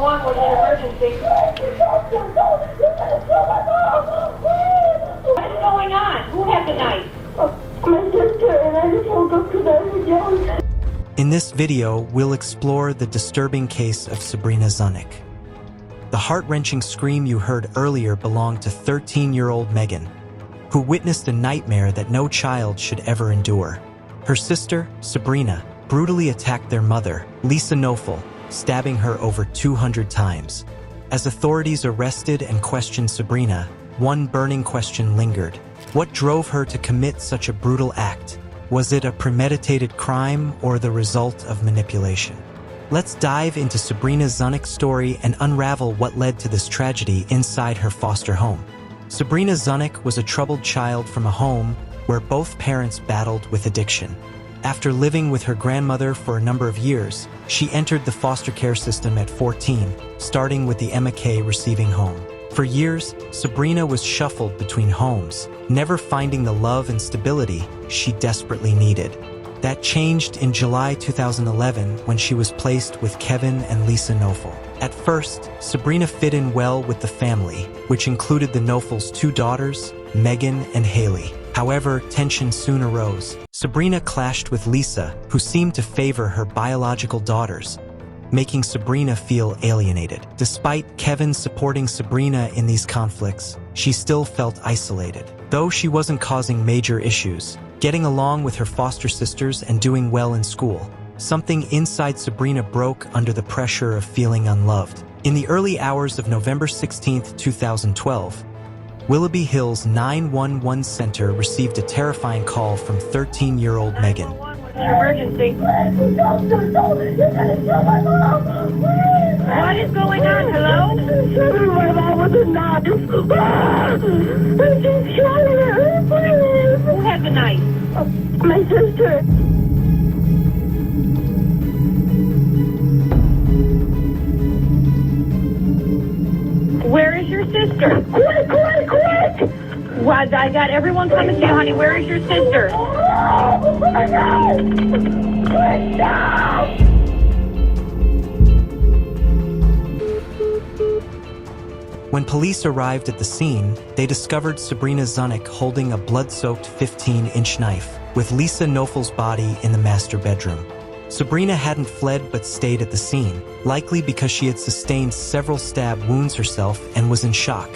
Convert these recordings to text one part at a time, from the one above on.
911 was an emergency. What is going on? Who had the knife? My sister, and I just woke up because I was young. In this video, we'll explore the disturbing case of Sabrina Zunich. The heart-wrenching scream you heard earlier belonged to 13-year-old Megan, who witnessed a nightmare that no child should ever endure. Her sister, Sabrina, brutally attacked their mother, Lisa Knoefel, stabbing her over 200 times. As authorities arrested and questioned Sabrina, one burning question lingered. What drove her to commit such a brutal act? Was it a premeditated crime or the result of manipulation? Let's dive into Sabrina Zunich's story and unravel what led to this tragedy inside her foster home. Sabrina Zunich was a troubled child from a home where both parents battled with addiction. After living with her grandmother for a number of years, she entered the foster care system at 14, starting with the Emma K receiving home. For years, Sabrina was shuffled between homes, never finding the love and stability she desperately needed. That changed in July 2011 when she was placed with Kevin and Lisa Knoefel. At first, Sabrina fit in well with the family, which included the Knoefels' two daughters, Megan and Haley. However, tension soon arose. Sabrina clashed with Lisa, who seemed to favor her biological daughters, making Sabrina feel alienated. Despite Kevin supporting Sabrina in these conflicts, she still felt isolated. Though she wasn't causing major issues, getting along with her foster sisters and doing well in school, something inside Sabrina broke under the pressure of feeling unloved. In the early hours of November 16, 2012, Willoughby Hills 911 Center received a terrifying call from 13-year-old Megan. Emergency. What is going on? Hello? My mom was a knife. She's trying to hurt me. Who had the knife? My sister. Where is your sister? Quick! What? I got everyone coming to you, honey. Where is your sister? When police arrived at the scene, they discovered Sabrina Zunich holding a blood-soaked 15-inch knife, with Lisa Knoeffel's body in the master bedroom. Sabrina hadn't fled but stayed at the scene, likely because she had sustained several stab wounds herself and was in shock.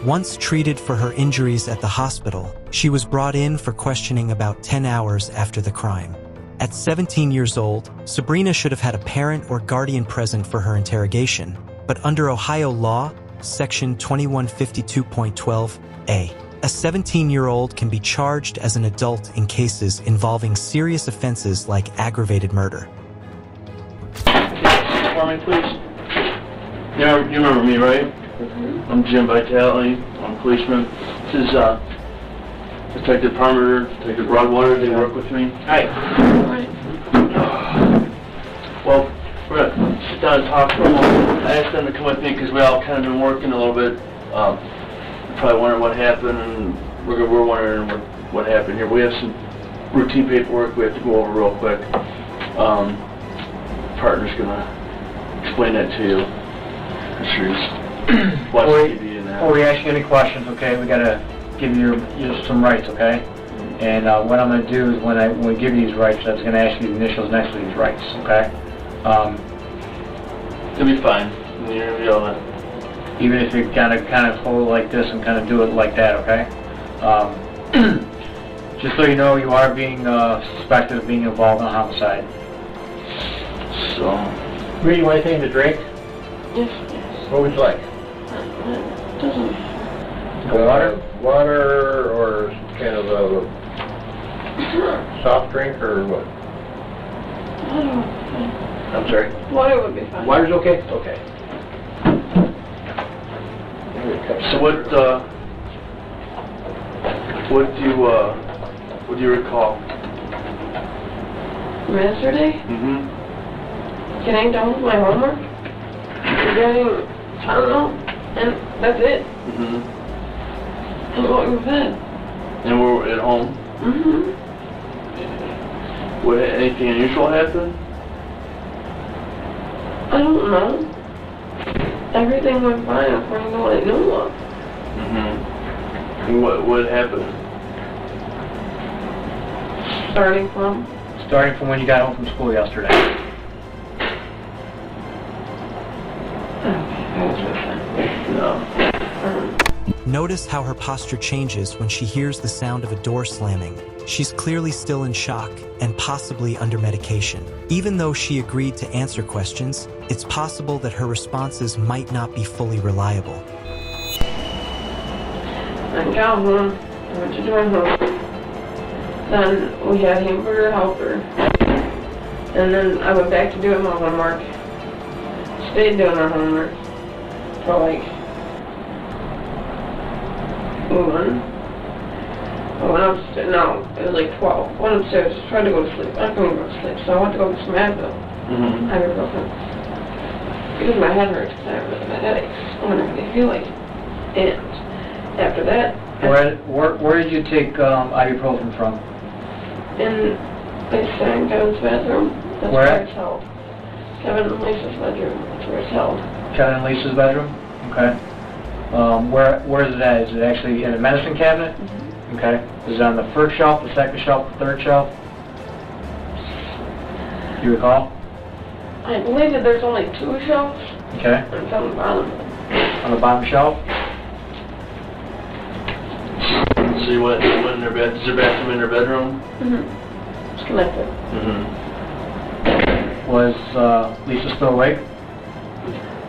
Once treated for her injuries at the hospital, she was brought in for questioning about 10 hours after the crime. At 17 years old, Sabrina should have had a parent or guardian present for her interrogation, but under Ohio law, Section 2152.12a, a 17-year-old can be charged as an adult in cases involving serious offenses like aggravated murder. For me, please. You remember me, right? Mm-hmm. I'm Jim Vitale. I'm a policeman. This is Detective Parmer, Detective Broadwater. They work with me. Hi. Well, we're going to sit down and talk for a moment. I asked them to come with me because we all kind of been working a little bit. Probably wondering what happened, and we're wondering what happened here. We have some routine paperwork we have to go over real quick. Partner's going to explain that to you. I'm sure he's watching TV and that. Before we ask you any questions, okay, we got to give you some rights, okay? And what I'm going to do is when we give you these rights, I was going to ask you the initials next to these rights, okay? It'll be fine. You're going to be able to... Even if you kind of hold it like this and kind of do it like that, okay? Just so you know, you are being suspected of being involved in a homicide. So... Reed, you want anything to drink? Yes. What would you like? Water or kind of a soft drink or what? I don't know. I'm sorry? Water would be fine. Water's okay? Okay. So what do you recall? From yesterday? Mm-hmm. Getting done with my homework? Getting, I don't know, and that's it. Mm-hmm. And going to bed. And we're at home? Mm-hmm. What, anything unusual happen? I don't know. Everything went fine according to what I knew of. And what happened? Starting from when you got home from school yesterday. No. Notice how her posture changes when she hears the sound of a door slamming. She's clearly still in shock and possibly under medication. Even though she agreed to answer questions, it's possible that her responses might not be fully reliable. I got home, I went to join home. Then we had hamburger helper. And then I went back to doing my homework. Stayed doing my homework for like 1. I went upstairs, no, it was like 12. Went upstairs, tried to go to sleep. I couldn't go to sleep, so I went to go get some Advil. Ibuprofen. Because my head hurts, because I have really bad headaches whenever they feel like it. And after that... Where did you take ibuprofen from? In Kevin's bathroom. That's where it's held. Kevin and Lisa's bedroom. That's where it's held. Kevin and Lisa's bedroom? Okay. Where is it at? Is it actually in a medicine cabinet? Okay. Is it on the first shelf, the second shelf, the third shelf? Do you recall? I believe that there's only 2 shelves. Okay. And it's on the bottom. On the bottom shelf? So you went in her bed. Is her bathroom in her bedroom? It's connected. Was Lisa still awake?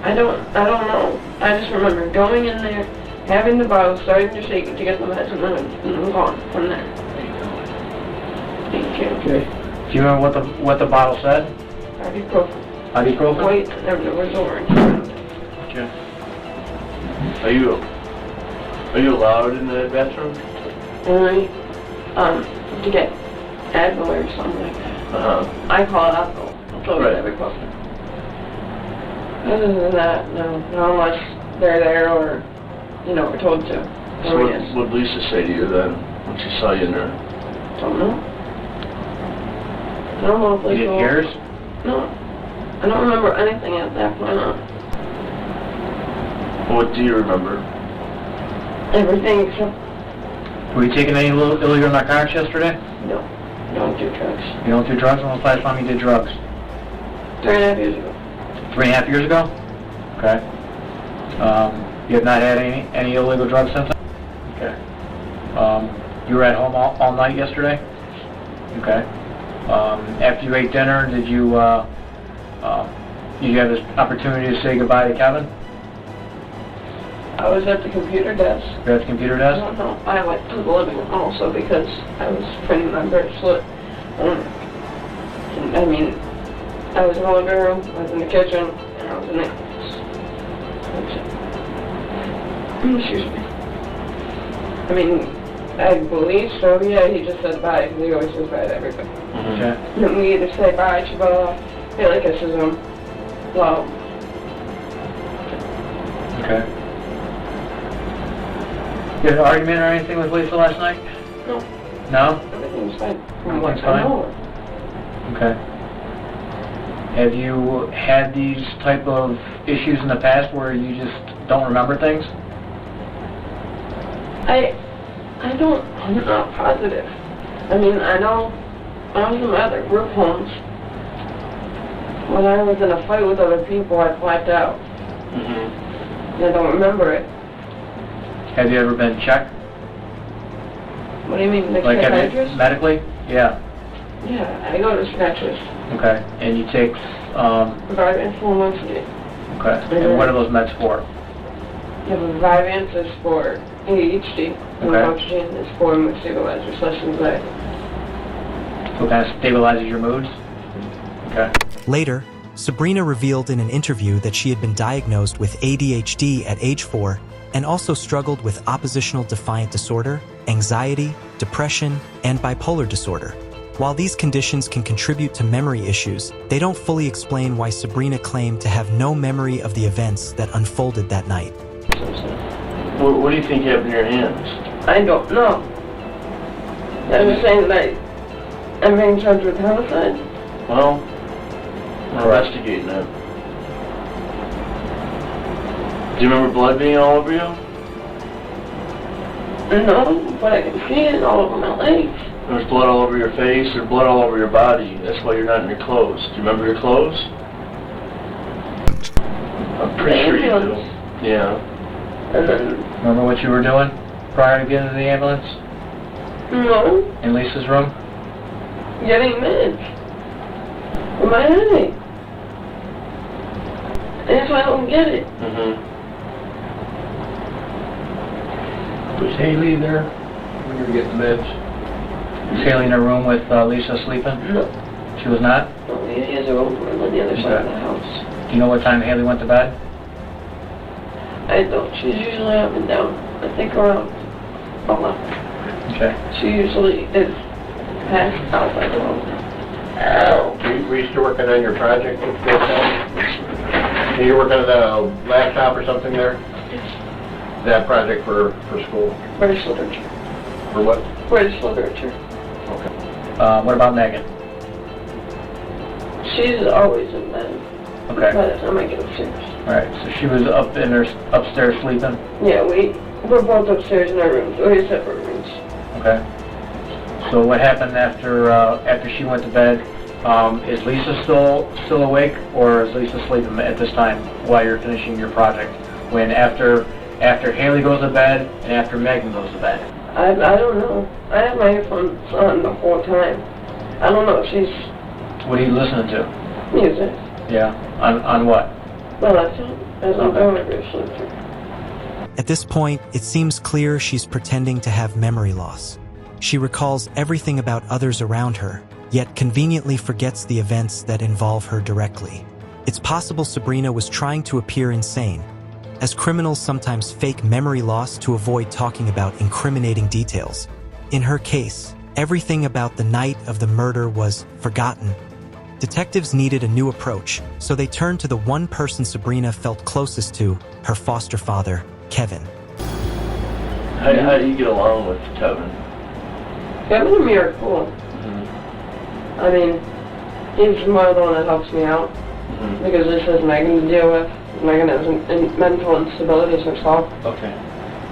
I don't know. I just remember going in there, having the bottle, starting to shake it to get the meds, and then I'm gone from there. Thank you. Okay. Do you remember what the bottle said? Ibuprofen. Ibuprofen? White, and there was orange. Okay. Are you allowed in the bathroom? Only, to get Advil or something like that. I call it Advil. It's always ibuprofen. Other than that, no. Not unless they're there or, we're told to. So what did Lisa say to you then, when she saw you in there? Don't know. I don't know if You didn't hear us? No. I don't remember anything at that point on. What do you remember? Everything except... Were you taking any illegal narcotics yesterday? No. I don't do drugs. You don't do drugs? When was the last time you did drugs? 3.5 years ago. 3.5 years ago? Okay. You have not had any illegal drugs since then? Okay. You were at home all night yesterday? Okay. After you ate dinner, did you have this opportunity to say goodbye to Kevin? I was at the computer desk. You're at the computer I desk? don't know. I went to the living room also because I was printing my bracelet. I mean, I was in the living room, I was in the kitchen, and I was in the office. That's it. Excuse me. I mean, I believe so, yeah, he just said bye, because he always says bye to everybody. Okay. And then we either say bye to Billy kisses him. Well. Okay. You had an argument or anything with Lisa last night? No. No? Everything's fine. Everything's fine? Okay. Have you had these type of issues in the past where you just don't remember things? I'm not positive. I mean, I know I was in my other group homes. When I was in a fight with other people, I blacked out. And I don't remember it. Have you ever been checked? What do you mean, the Like, psychiatrist? medically? Yeah. Yeah, I go to a psychiatrist. Okay. And you take, Vyvanse for monthly. okay. And what are those meds for? You have a Vyvanse is for ADHD, and Okay. Oxygen is for mood stabilizer / anxiety. So it kind of stabilizes your moods? Okay. Later, Sabrina revealed in an interview that she had been diagnosed with ADHD at age 4 and also struggled with oppositional defiant disorder, anxiety, depression, and bipolar disorder. While these conditions can contribute to memory issues, they don't fully explain why Sabrina claimed to have no memory of the events that unfolded that night. What do you think happened to your hands? I don't know. I'm just saying that I'm being charged with homicide. Well, we're investigating it. Do you remember blood being all over you? No, but I can see it all over my legs. There was blood all over your face or blood all over your body. That's why you're not in your clothes. Do you remember your clothes? I'm pretty sure you do. Yeah. And then... Remember what you were doing prior to getting into the ambulance? No. In Lisa's room? Getting meds. For my headache. That's why I don't get it. Was Haley there when you were getting meds? Was Haley in her room with Lisa sleeping? No. She was not? No, he has her own room on the other side of the house. Do you know what time Haley went to bed? I don't. She's usually up and down. I think around 11. Okay. She usually is passed out by 12. Were you still working on your project at that time? You working on a laptop or something there? That project for school? British literature. For what? British literature. Okay. What about Megan? She's always in bed. Okay. By the time I get upstairs. Alright, so she was upstairs sleeping? Yeah, we're both upstairs in our rooms. We have separate rooms. Okay. So what happened after she went to bed? Is Lisa still awake, or is Lisa sleeping at this time while you're finishing your project? When after Haley goes to bed and after Megan goes to bed? I don't know. I have my earphones on the whole time. I don't know if she's... What are you listening to? Music. Yeah. On what? Well, that's it. As I'm going with British literature. At this point, it seems clear she's pretending to have memory loss. She recalls everything about others around her, yet conveniently forgets the events that involve her directly. It's possible Sabrina was trying to appear insane, as criminals sometimes fake memory loss to avoid talking about incriminating details. In her case, everything about the night of the murder was forgotten. Detectives needed a new approach, so they turned to the one person Sabrina felt closest to, her foster father, Kevin. How do you get along with Kevin? Kevin and me are cool. I mean, he's more the one that helps me out. Because this has Megan to deal with. Megan has mental instabilities herself. Okay.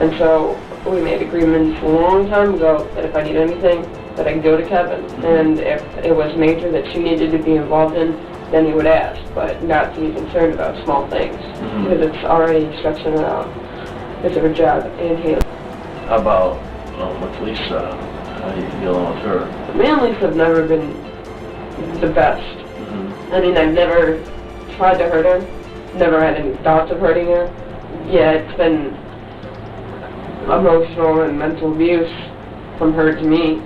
And so we made agreements a long time ago that if I need anything, that I can go to Kevin. And if it was major that she needed to be involved in, then he would ask, but not to be concerned about small things. Because it's already stretching it out. It's her job and Haley. How about with Lisa? How do you get along with her? Me and Lisa have never been the best. I mean, I've never tried to hurt her, never had any thoughts of hurting her. Yeah, it's been emotional and mental abuse from her to me.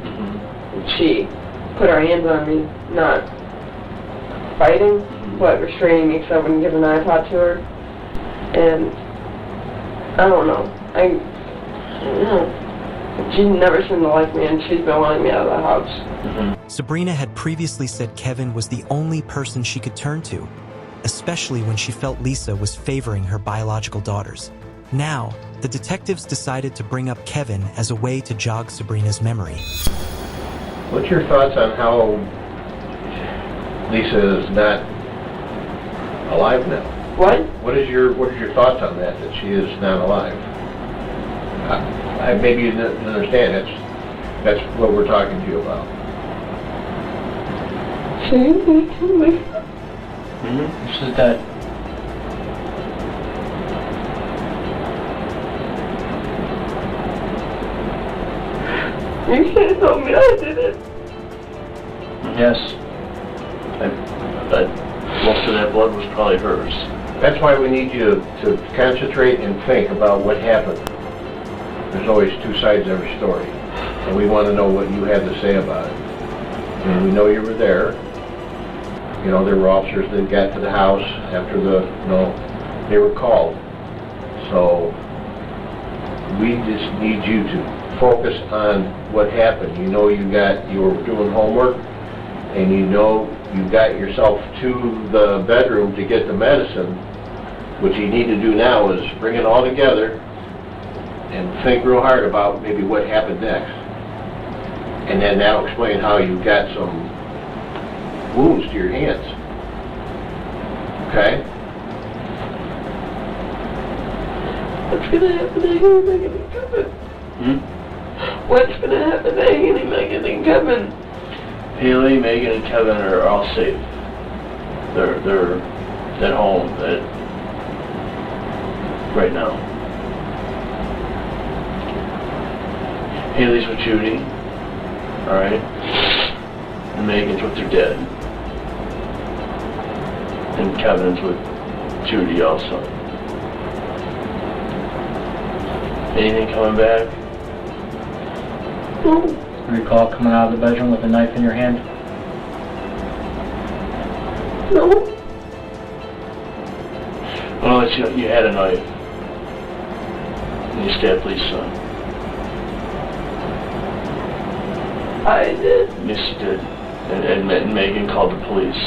She put her hands on me, not fighting, but restraining me because I wouldn't give an iPod to her. And I don't know. She never seemed to like me, and she's been wanting me out of the house. Sabrina had previously said Kevin was the only person she could turn to, especially when she felt Lisa was favoring her biological daughters. Now, the detectives decided to bring up Kevin as a way to jog Sabrina's memory. What's your thoughts on how Lisa is not alive now? What? What is your thoughts on that she is not alive? Maybe you didn't understand. That's what we're talking to you about. This is that. You can't tell me I did it. Yes. But most of that blood was probably hers. That's why we need you to concentrate and think about what happened. There's always two sides to every story, and we want to know what you had to say about it. And we know you were there. You know, there were officers that got to the house after they were called. So we just need you to focus on what happened. You know you were doing homework, and you know you got yourself to the bedroom to get the medicine. What you need to do now is bring it all together and think real hard about maybe what happened next. And then that'll explain how you got some wounds to your hands. Okay? What's gonna happen to Haley, Megan, and Kevin? What's gonna happen to Haley, Megan, and Kevin? Haley, Megan, and Kevin are all safe. They're at home right now. Haley's with Judy, alright? And Megan's with their dad. And Kevin's with Judy also. Anything coming back? No. Recall coming out of the bedroom with a knife in your hand? No. Well, you had a knife. And you stabbed Lisa. I did. Yes, you did. And Megan called the police.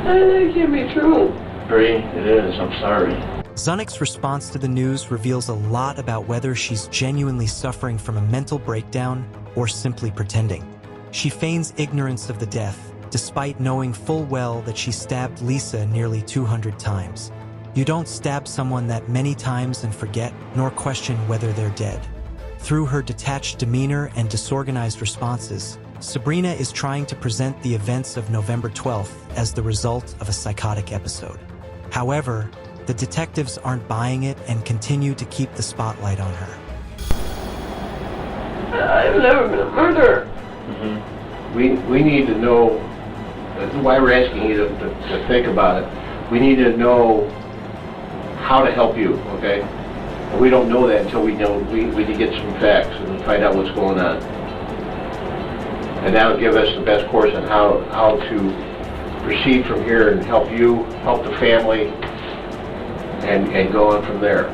That can't be true. Bree, it is. I'm sorry. Zunich's response to the news reveals a lot about whether she's genuinely suffering from a mental breakdown or simply pretending. She feigns ignorance of the death, despite knowing full well that she stabbed Lisa nearly 200 times. You don't stab someone that many times and forget, nor question whether they're dead. Through her detached demeanor and disorganized responses, Sabrina is trying to present the events of November 12th as the result of a psychotic episode. However, the detectives aren't buying it and continue to keep the spotlight on her. I've never been a murderer. We need to know, that's why we're asking you to think about it. We need to know how to help you, okay? And we don't know that until we need to get some facts and find out what's going on. And that'll give us the best course on how to proceed from here and help you, help the family, and go on from there.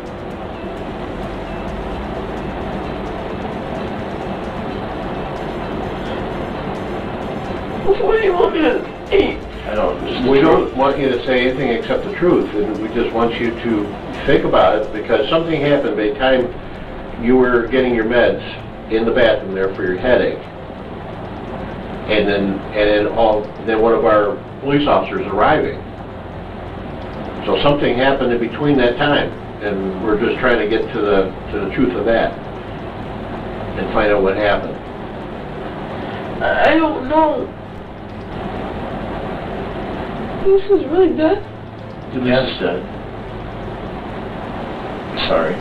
What do you want me to eat? We don't want you to say anything except the truth, and we just want you to think about it, because something happened by the time you were getting your meds in the bathroom there for your headache. And then one of our police officers arriving. So something happened in between that time, and we're just trying to get to the truth of that and find out what happened. I don't know. Lisa's really dead? Lisa's dead. Sorry.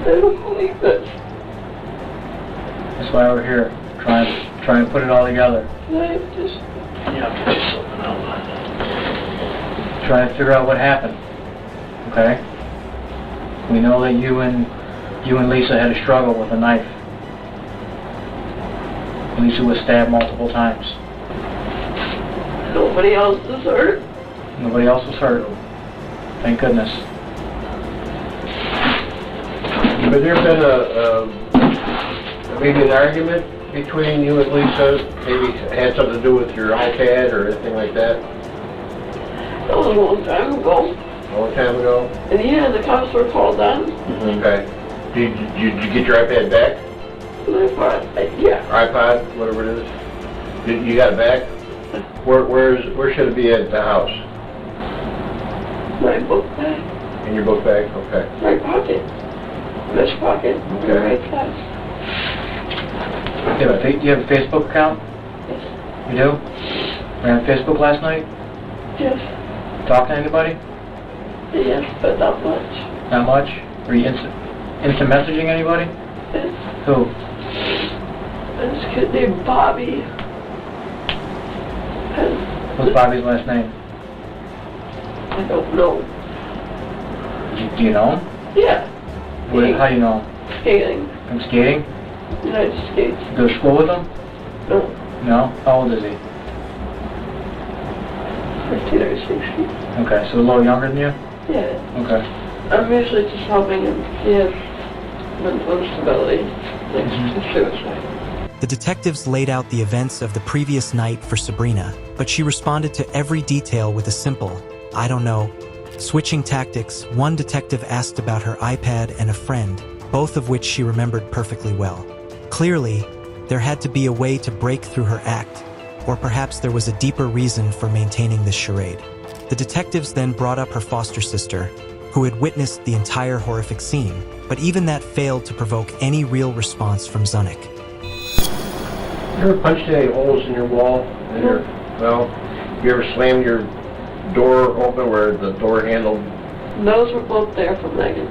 I don't believe this. That's why we're here, trying to put it all together. Can I just... Yeah, I'll get you something else. Trying to figure out what happened. Okay? We know that you and Lisa had a struggle with a knife. Lisa was stabbed multiple times. Nobody else is hurt? Nobody else was hurt. Thank goodness. But there been maybe an argument between you and Lisa? Maybe it had something to do with your iPad or anything like that? That was a long time ago. A long time ago? And yeah, the cops were called on. Okay. Did you get your iPad back? My iPod, yeah. iPod, whatever it is? You got it back? Where should it be at the house? My book bag. In your book bag? Okay. My pocket. This pocket. Okay. Right class. You have a Facebook account? Yes. You do? Ran on Facebook last night? Yes. Talk to anybody? Yes, but not much. Not much? Are you instant messaging anybody? Yes. Who? This kid named Bobby. And What's Bobby's last name? I don't know. Do you know him? Yeah. How do you know him? Skating. From skating? United States. You go to school with him? No. No? How old is he? 15 or 16. Okay, so a little younger than you? Yeah. Okay. I'm usually just helping him. He has mental instability. Next to suicide. The detectives laid out the events of the previous night for Sabrina, but she responded to every detail with a simple, "I don't know." Switching tactics, one detective asked about her iPad and a friend, both of which she remembered perfectly well. Clearly, there had to be a way to break through her act, Or perhaps there was a deeper reason for maintaining this charade. The detectives then brought up her foster sister, who had witnessed the entire horrific scene, but even that failed to provoke any real response from Zunich. You ever punched any holes in your wall? You ever slammed your door open where the door handle? Those were both there from Megan.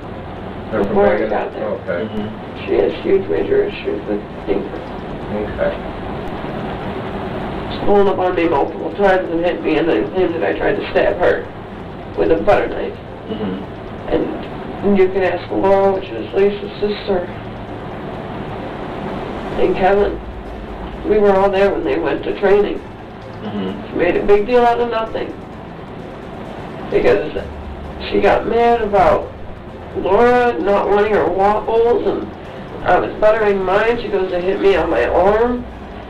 They're from Before I Megan? got there. Okay. She has huge major issues with anger. Okay. She's pulled up on me multiple times and hit me, and then claimed that I tried to stab her with a butter knife. And you can ask Laura, which is Lisa's sister, and Kevin. We were all there when they went to training. She made a big deal out of nothing. Because she got mad about Laura not wanting her waffles, and I was buttering mine. She goes to hit me on my arm,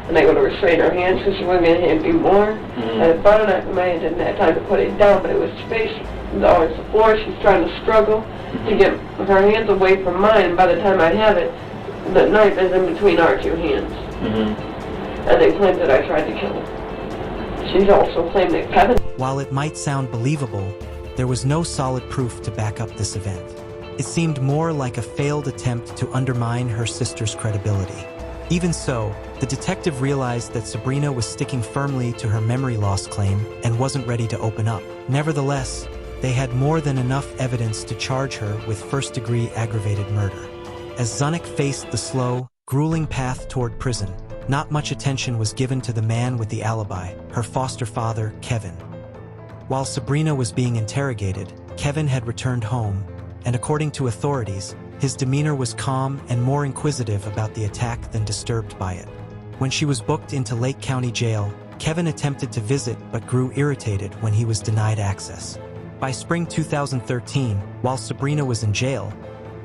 and I go to restrain her hands because she wasn't going to hit me more. I had a butter knife in my hand, didn't have time to put it down, but it was space always the floor. She's trying to struggle to get her hands away from mine, and by the time I have it, the knife is in between our two hands. And they claimed that I tried to kill her. She's also claimed that Kevin... While it might sound believable, there was no solid proof to back up this event. It seemed more like a failed attempt to undermine her sister's credibility. Even so, the detective realized that Sabrina was sticking firmly to her memory loss claim and wasn't ready to open up. Nevertheless, they had more than enough evidence to charge her with first-degree aggravated murder. As Zunich faced the slow, grueling path toward prison, not much attention was given to the man with the alibi, her foster father, Kevin. While Sabrina was being interrogated, Kevin had returned home, and according to authorities, his demeanor was calm and more inquisitive about the attack than disturbed by it. When she was booked into Lake County Jail, Kevin attempted to visit but grew irritated when he was denied access. By spring 2013, while Sabrina was in jail,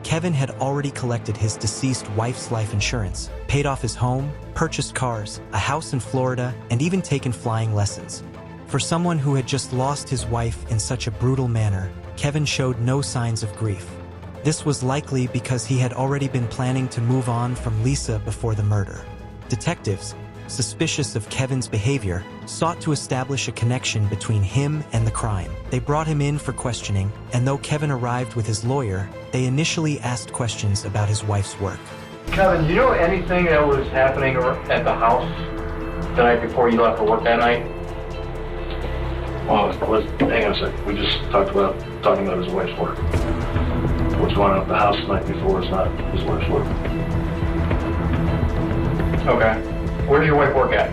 Kevin had already collected his deceased wife's life insurance, paid off his home, purchased cars, a house in Florida, and even taken flying lessons. For someone who had just lost his wife in such a brutal manner, Kevin showed no signs of grief. This was likely because he had already been planning to move on from Lisa before the murder. Detectives, suspicious of Kevin's behavior, sought to establish a connection between him and the crime. They brought him in for questioning, and though Kevin arrived with his lawyer, they initially asked questions about his wife's work. Kevin, do you know anything that was happening at the house the night before you left for work that night? Well, hang on a second. We just talking about his wife's work. What's going on at the house the night before is not his wife's work. Okay. Where does your wife work at?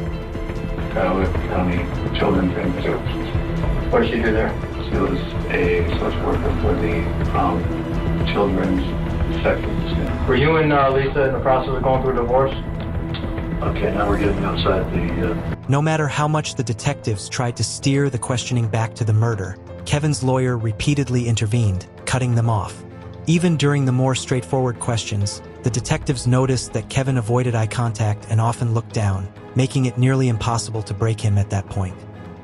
County Children's Services. What does she do there? She was a social worker for the children's section. Were you and Lisa in the process of going through a divorce? Okay, now we're getting outside the... No matter how much the detectives tried to steer the questioning back to the murder, Kevin's lawyer repeatedly intervened, cutting them off. Even during the more straightforward questions, the detectives noticed that Kevin avoided eye contact and often looked down, making it nearly impossible to break him at that point.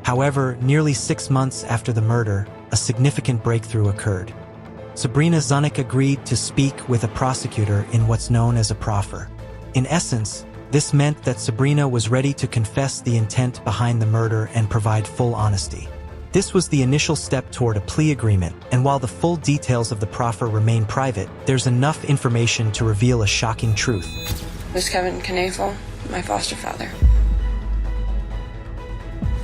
However, nearly 6 months after the murder, a significant breakthrough occurred. Sabrina Zunich agreed to speak with a prosecutor in what's known as a proffer. In essence, this meant that Sabrina was ready to confess the intent behind the murder and provide full honesty. This was the initial step toward a plea agreement, and while the full details of the proffer remain private, there's enough information to reveal a shocking truth. This is Kevin Knoefel, my foster father.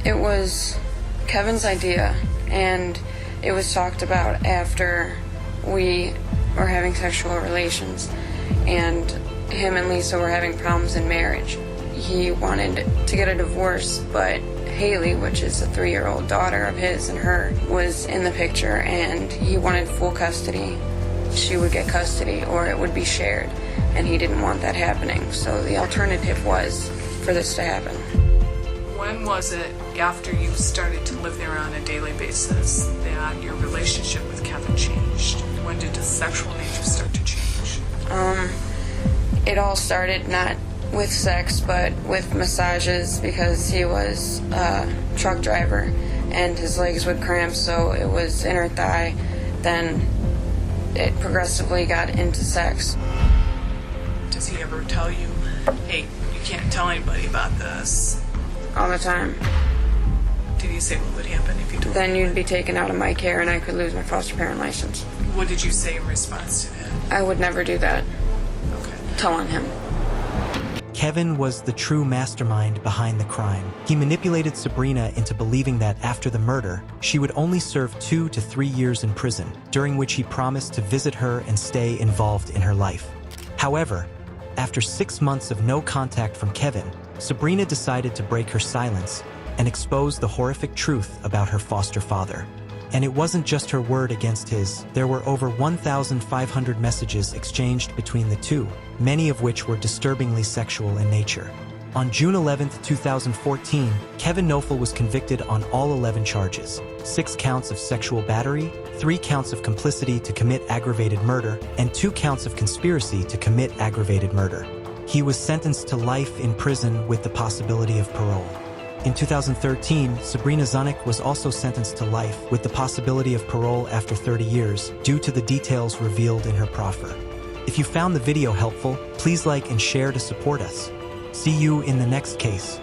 It was Kevin's idea, and it was talked about after we were having sexual relations, and him and Lisa were having problems in marriage. He wanted to get a divorce, but Haley, which is a 3-year-old daughter of his and her, was in the picture, and he wanted full custody. She would get custody, or it would be shared, and he didn't want that happening. So the alternative was for this to happen. When was it, after you started to live there on a daily basis, that your relationship with Kevin changed? When did the sexual nature start to change? It all started not with sex, but with massages, because he was a truck driver and his legs would cramp, so it was inner thigh. Then it progressively got into sex. Does he ever tell you, hey, you can't tell anybody about this? the time. Did he say what would happen if you told Then him? you'd be taken out of my care and I could lose my foster parent license. What did you say in response to that? I would never do that. Okay. Telling him. Kevin was the true mastermind behind the crime. He manipulated Sabrina into believing that after the murder, she would only serve 2 to 3 years in prison, during which he promised to visit her and stay involved in her life. However, after 6 months of no contact from Kevin, Sabrina decided to break her silence and expose the horrific truth about her foster father. And it wasn't just her word against his. There were over 1,500 messages exchanged between the two, many of which were disturbingly sexual in nature. On June 11, 2014, Kevin Knoefel was convicted on all 11 charges: 6 counts of sexual battery, 3 counts of complicity to commit aggravated murder, and 2 counts of conspiracy to commit aggravated murder. He was sentenced to life in prison with the possibility of parole. In 2013, Sabrina Zunich was also sentenced to life with the possibility of parole after 30 years due to the details revealed in her proffer. If you found the video helpful, please like and share to support us. See you in the next case.